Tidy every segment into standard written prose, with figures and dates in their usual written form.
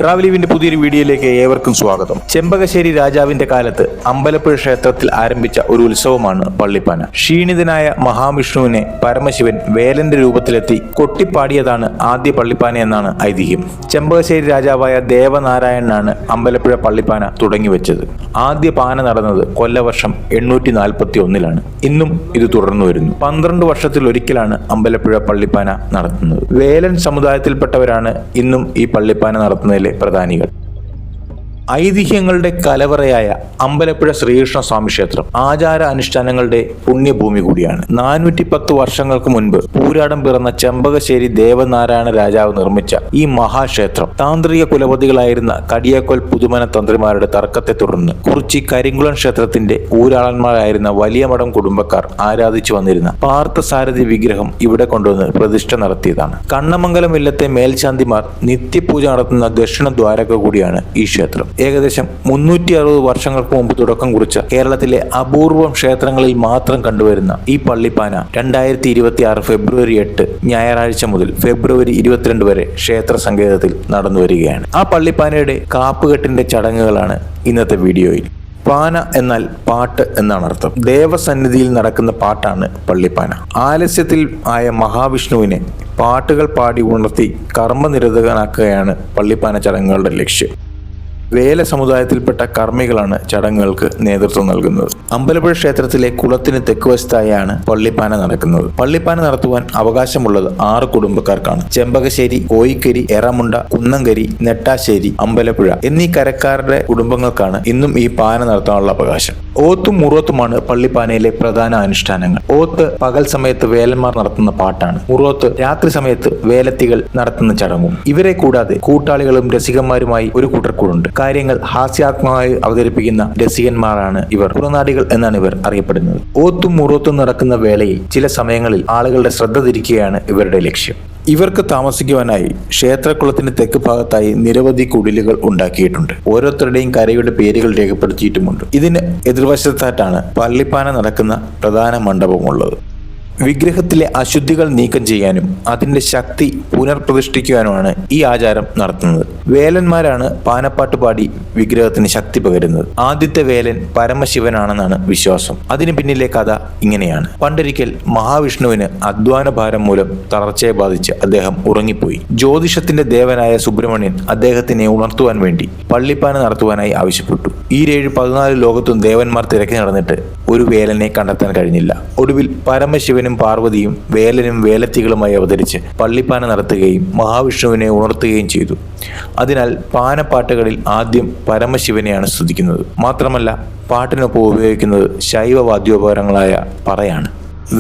റാവ്ലിവിന്റെ പുതിയൊരു വീഡിയോയിലേക്ക് ഏവർക്കും സ്വാഗതം. ചെമ്പകശ്ശേരി രാജാവിന്റെ കാലത്ത് അമ്പലപ്പുഴ ക്ഷേത്രത്തിൽ ആരംഭിച്ച ഒരു ഉത്സവമാണ് പള്ളിപ്പാന. ക്ഷീണിതനായ മഹാവിഷ്ണുവിനെ പരമശിവൻ വേലന്റെ രൂപത്തിലെത്തി കൊട്ടിപ്പാടിയതാണ് ആദ്യ പള്ളിപ്പാന എന്നാണ് ഐതിഹ്യം. ചെമ്പകശ്ശേരി രാജാവായ ദേവനാരായണനാണ് അമ്പലപ്പുഴ പള്ളിപ്പാന തുടങ്ങിവെച്ചത്. ആദ്യ പാന നടന്നത് കൊല്ലവർഷം 841 ഇന്നും ഇത് തുടർന്നു വരുന്നു. 12 വർഷത്തിലൊരിക്കലാണ് അമ്പലപ്പുഴ പള്ളിപ്പാന നടത്തുന്നത്. വേലൻ സമുദായത്തിൽപ്പെട്ടവരാണ് ഇന്നും ഈ പള്ളിപ്പാന നടത്തുന്നതിലെ പ്രധാനികൾ. ഐതിഹ്യങ്ങളുടെ കലവറയായ അമ്പലപ്പുഴ ശ്രീകൃഷ്ണ സ്വാമി ക്ഷേത്രം ആചാര അനുഷ്ഠാനങ്ങളുടെ പുണ്യഭൂമി കൂടിയാണ്. 410 വർഷങ്ങൾക്ക് മുൻപ് പൂരാടം പിറന്ന ചെമ്പകശ്ശേരി ദേവനാരായണ രാജാവ് നിർമ്മിച്ച ഈ മഹാക്ഷേത്രം താന്ത്രിക കുലപതികളായിരുന്ന കടിയാക്കോൽ പുതുമന തന്ത്രിമാരുടെ തർക്കത്തെ തുടർന്ന് കുറിച്ചി കരിങ്കുളം ക്ഷേത്രത്തിന്റെ ഊരാളന്മാരായിരുന്ന വലിയ മഠം കുടുംബക്കാർ ആരാധിച്ചു വന്നിരുന്ന പാർത്ഥസാരഥി വിഗ്രഹം ഇവിടെ കൊണ്ടുവന്ന് പ്രതിഷ്ഠ നടത്തിയതാണ്. കണ്ണമംഗലം ഇല്ലത്തെ മേൽശാന്തിമാർ നിത്യപൂജ നടത്തുന്ന ദക്ഷിണ ദ്വാരക കൂടിയാണ് ഈ ക്ഷേത്രം. ഏകദേശം 360 വർഷങ്ങൾക്ക് മുമ്പ് തുടക്കം കുറിച്ച കേരളത്തിലെ അപൂർവം ക്ഷേത്രങ്ങളിൽ മാത്രം കണ്ടുവരുന്ന ഈ പള്ളിപ്പാന 2026 ഫെബ്രുവരി 8 ഞായറാഴ്ച മുതൽ ഫെബ്രുവരി 22 വരെ ക്ഷേത്ര സങ്കേതത്തിൽ നടന്നു വരികയാണ്. ആ പള്ളിപ്പാനയുടെ കാപ്പുകെട്ടിന്റെ ചടങ്ങുകളാണ് ഇന്നത്തെ വീഡിയോയിൽ. പാന എന്നാൽ പാട്ട് എന്നാണ് അർത്ഥം. ദേവസന്നിധിയിൽ നടക്കുന്ന പാട്ടാണ് പള്ളിപ്പാന. ആലസ്യത്തിൽ ആയ മഹാവിഷ്ണുവിനെ പാട്ടുകൾ പാടി ഉണർത്തി കർമ്മനിരതനാക്കുകയാണ് പള്ളിപ്പാന ചടങ്ങുകളുടെ ലക്ഷ്യം. വേല സമുദായത്തിൽപ്പെട്ട കർമ്മികളാണ് ചടങ്ങുകൾക്ക് നേതൃത്വം നൽകുന്നത്. അമ്പലപ്പുഴ ക്ഷേത്രത്തിലെ കുളത്തിന് തെക്കുവശത്തായാണ് പള്ളിപ്പാന നടക്കുന്നത്. പള്ളിപ്പാന നടത്തുവാൻ അവകാശമുള്ളത് 6 കുടുംബക്കാർക്കാണ്. ചെമ്പകശ്ശേരി, കോയിക്കരി, എറമുണ്ട, കുന്നംകരി, നെട്ടാശ്ശേരി, അമ്പലപ്പുഴ എന്നീ കരക്കാരുടെ കുടുംബങ്ങൾക്കാണ് ഇന്നും ഈ പാന നടത്താനുള്ള അവകാശം. ഓത്തും മുറോത്തുമാണ് പള്ളിപ്പാനയിലെ പ്രധാന അനുഷ്ഠാനങ്ങൾ. ഓത്ത് പകൽ സമയത്ത് വേലന്മാർ നടത്തുന്ന പാട്ടാണ്. മുറോത്ത് രാത്രി സമയത്ത് വേലത്തികൾ നടത്തുന്ന ചടങ്ങും. ഇവരെ കൂടാതെ കൂട്ടാളികളും രസികന്മാരുമായി ഒരു കൂട്ടർക്കൂടുണ്ട്. കാര്യങ്ങൾ ഹാസ്യാത്മകമായി അവതരിപ്പിക്കുന്ന രസികന്മാരാണ് ഇവർ. പുറനാടികൾ എന്നാണ് ഇവർ അറിയപ്പെടുന്നത്. ഓത്തും മുറോത്തും നടക്കുന്ന വേളയിൽ ചില സമയങ്ങളിൽ ആളുകളുടെ ശ്രദ്ധ തിരിക്കുകയാണ് ഇവരുടെ ലക്ഷ്യം. ഇവർക്ക് താമസിക്കുവാനായി ക്ഷേത്രക്കുളത്തിന് തെക്ക് ഭാഗത്തായി നിരവധി കുടിലുകൾ ഉണ്ടാക്കിയിട്ടുണ്ട്. ഓരോരുത്തരുടെയും കരയുടെ പേരുകൾ രേഖപ്പെടുത്തിയിട്ടുമുണ്ട്. ഇതിന് എതിർവശത്തായിട്ടാണ് പള്ളിപ്പാന നടക്കുന്ന പ്രധാന മണ്ഡപമുള്ളത്. വിഗ്രഹത്തിലെ അശുദ്ധികൾ നീക്കം ചെയ്യാനും അതിന്റെ ശക്തി പുനർപ്രതിഷ്ഠിക്കുവാനുമാണ് ഈ ആചാരം നടത്തുന്നത്. വേലന്മാരാണ് പാനപ്പാട്ട് പാടി വിഗ്രഹത്തിന് ശക്തി പകരുന്നത്. ആദ്യത്തെ വേലൻ പരമശിവനാണെന്നാണ് വിശ്വാസം. അതിന് പിന്നിലെ കഥ ഇങ്ങനെയാണ്. പണ്ടൊരിക്കൽ മഹാവിഷ്ണുവിന് അധ്വാന ഭാരം മൂലം തളർച്ചയെ ബാധിച്ച് അദ്ദേഹം ഉറങ്ങിപ്പോയി. ജ്യോതിഷത്തിന്റെ ദേവനായ സുബ്രഹ്മണ്യൻ അദ്ദേഹത്തിനെ ഉണർത്തുവാൻ വേണ്ടി പള്ളിപ്പാന നടത്തുവാനായി ആവശ്യപ്പെട്ടു. ഈ 14 ലോകത്തും ദേവന്മാർ തിരക്കി നടന്നിട്ട് ഒരു വേലനെ കണ്ടെത്താൻ കഴിഞ്ഞില്ല. ഒടുവിൽ പരമശിവൻ പാർവതിയും വേലനും വേലത്തികളുമായി അവതരിച്ച് പള്ളിപ്പാന നടത്തുകയും മഹാവിഷ്ണുവിനെ ഉണർത്തുകയും ചെയ്തു. അതിനാൽ പാനപ്പാട്ടുകളിൽ ആദ്യം പരമശിവനെയാണ് സ്തുതിക്കുന്നത്. മാത്രമല്ല പാട്ടിനൊപ്പം ഉപയോഗിക്കുന്നത് ശൈവ വാദ്യോപകരണങ്ങളായ പറയാണ്.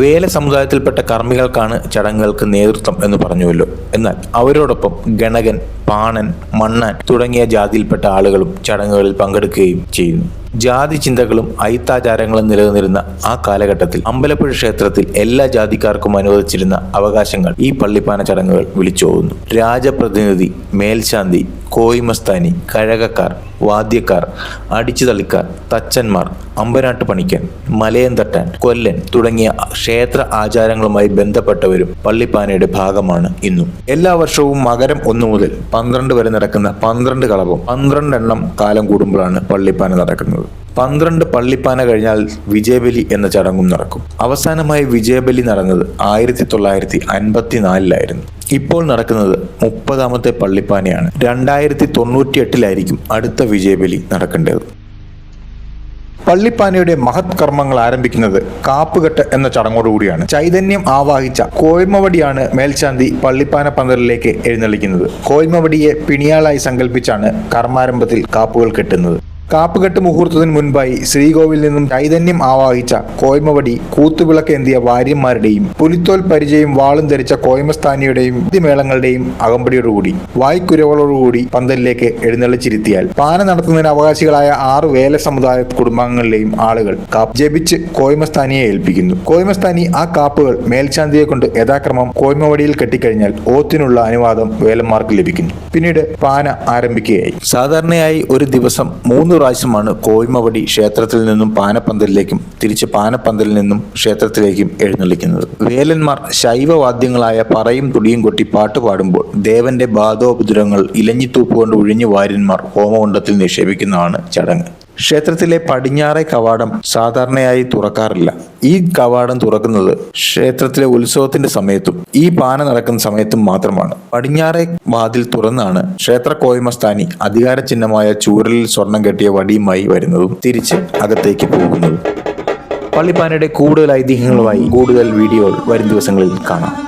വേല സമുദായത്തിൽപ്പെട്ട കർമ്മികൾക്കാണ് ചടങ്ങുകൾക്ക് നേതൃത്വം എന്ന് പറഞ്ഞുവല്ലോ. എന്നാൽ അവരോടൊപ്പം ഗണകൻ, പാണൻ, മണ്ണാൻ തുടങ്ങിയ ജാതിയിൽപ്പെട്ട ആളുകളും ചടങ്ങുകളിൽ പങ്കെടുക്കുകയും ചെയ്യുന്നു. ജാതി ചിന്തകളും ഐത്താചാരങ്ങളും നിലനിന്നിരുന്ന ആ കാലഘട്ടത്തിൽ അമ്പലപ്പുഴ ക്ഷേത്രത്തിൽ എല്ലാ ജാതിക്കാർക്കും അനുവദിച്ചിരുന്ന അവകാശങ്ങൾ ഈ പള്ളിപ്പാന ചടങ്ങുകൾ വിളിച്ചോതുന്നു. രാജപ്രതിനിധി, മേൽശാന്തി, കോയിമസ്ഥാനി, കഴകക്കാർ, വാദ്യക്കാർ, അടിച്ചുതളിക്കാർ, തച്ചന്മാർ, അമ്പനാട്ട് പണിക്കൻ, മലയം തട്ടാൻ, കൊല്ലൻ തുടങ്ങിയ ക്ഷേത്ര ആചാരങ്ങളുമായി ബന്ധപ്പെട്ടവരും പള്ളിപ്പാനയുടെ ഭാഗമാണ് ഇന്നും. എല്ലാ വർഷവും മകരം 1 മുതൽ 12 വരെ നടക്കുന്ന 12 കളവും 12 എണ്ണം കാലം കൂടുമ്പോഴാണ് പള്ളിപ്പാന നടക്കുന്നത്. 12 പള്ളിപ്പാന കഴിഞ്ഞാൽ വിജയബലി എന്ന ചടങ്ങും നടക്കും. അവസാനമായി വിജയബലി നടന്നത് 1954 ഇപ്പോൾ നടക്കുന്നത് 30ാമത്തെ പള്ളിപ്പാനയാണ്. 2098 അടുത്ത വിജയബലി നടക്കേണ്ടത്. പള്ളിപ്പാനയുടെ മഹത് കർമ്മങ്ങൾ ആരംഭിക്കുന്നത് കാപ്പുകെട്ട് എന്ന ചടങ്ങോടുകൂടിയാണ്. ചൈതന്യം ആവാഹിച്ച കോയ്മവടിയാണ് മേൽശാന്തി പള്ളിപ്പാന പന്തലിലേക്ക് എഴുന്നള്ളിക്കുന്നത്. കോയ്മവടിയെ പിണിയാളായി സങ്കല്പിച്ചാണ് കർമാരംഭത്തിൽ കാപ്പുകൾ കെട്ടുന്നത്. കാപ്പുകെട്ട് മുഹൂർത്തത്തിന് മുൻപായി ശ്രീകോവിൽ നിന്നും ചൈതന്യം ആവാഹിച്ച കോയ്മവടി കൂത്തുവിളക്കേന്തിയ വാര്യന്മാരുടെയും പുലിത്തോൽ പരിചയം വാളും ധരിച്ച കോയ്മസ്ഥാനിയുടെയും മേളങ്ങളുടെയും അകമ്പടിയോടുകൂടി വായ്ക്കുരകളോടുകൂടി പന്തലിലേക്ക് എഴുന്നള്ളിച്ചിരുത്തിയാൽ പാന നടത്തുന്നതിന് അവകാശികളായ 6 വേല സമുദായ കുടുംബാംഗങ്ങളിലെയും ആളുകൾ കാപ്പ് ജപിച്ച് കോയ്മസ്ഥാനിയെ ഏൽപ്പിക്കുന്നു. കോയ്മസ്ഥാനി ആ കാപ്പുകൾ മേൽശാന്തിയെ കൊണ്ട് യഥാക്രമം കോയ്മവടിയിൽ കെട്ടിക്കഴിഞ്ഞാൽ ഓത്തിനുള്ള അനുവാദം വേലന്മാർക്ക് ലഭിക്കുന്നു. പിന്നീട് പാന ആരംഭിക്കുകയായി. സാധാരണയായി ഒരു ദിവസം 3 പ്രാവശ്യമാണ് കോയ്മവടി ക്ഷേത്രത്തിൽ നിന്നും പാനപ്പന്തലിലേക്കും തിരിച്ച് പാനപ്പന്തലിൽ നിന്നും ക്ഷേത്രത്തിലേക്കും എഴുന്നള്ളിക്കുന്നത്. വേലന്മാർ ശൈവവാദ്യങ്ങളായ പറയും തുടിയും കൊട്ടി പാട്ടുപാടുമ്പോൾ ദേവന്റെ ബാധോപദ്രവങ്ങൾ ഇലഞ്ഞിത്തൂപ്പുകൊണ്ട് ഒഴിഞ്ഞു വാര്യന്മാർ ഹോമകുണ്ഡത്തിൽ നിക്ഷേപിക്കുന്നതാണ് ചടങ്ങ്. ക്ഷേത്രത്തിലെ പടിഞ്ഞാറേ കവാടം സാധാരണയായി തുറക്കാറില്ല. ഈ കവാടം തുറക്കുന്നത് ക്ഷേത്രത്തിലെ ഉത്സവത്തിന്റെ സമയത്തും ഈ പാന നടക്കുന്ന സമയത്തും മാത്രമാണ്. പടിഞ്ഞാറേ വാതിൽ തുറന്നാണ് ക്ഷേത്ര കോയ്മസ്ഥാനി അധികാര ചിഹ്നമായ ചൂരലിൽ സ്വർണം കെട്ടിയ വടിയുമായി വരുന്നതും തിരിച്ച് അകത്തേക്ക് പോകുന്നതും. പള്ളിപ്പാനയുടെ കൂടുതൽ ഐതിഹ്യങ്ങളുമായി കൂടുതൽ വീഡിയോകൾ വരും ദിവസങ്ങളിൽ കാണാം.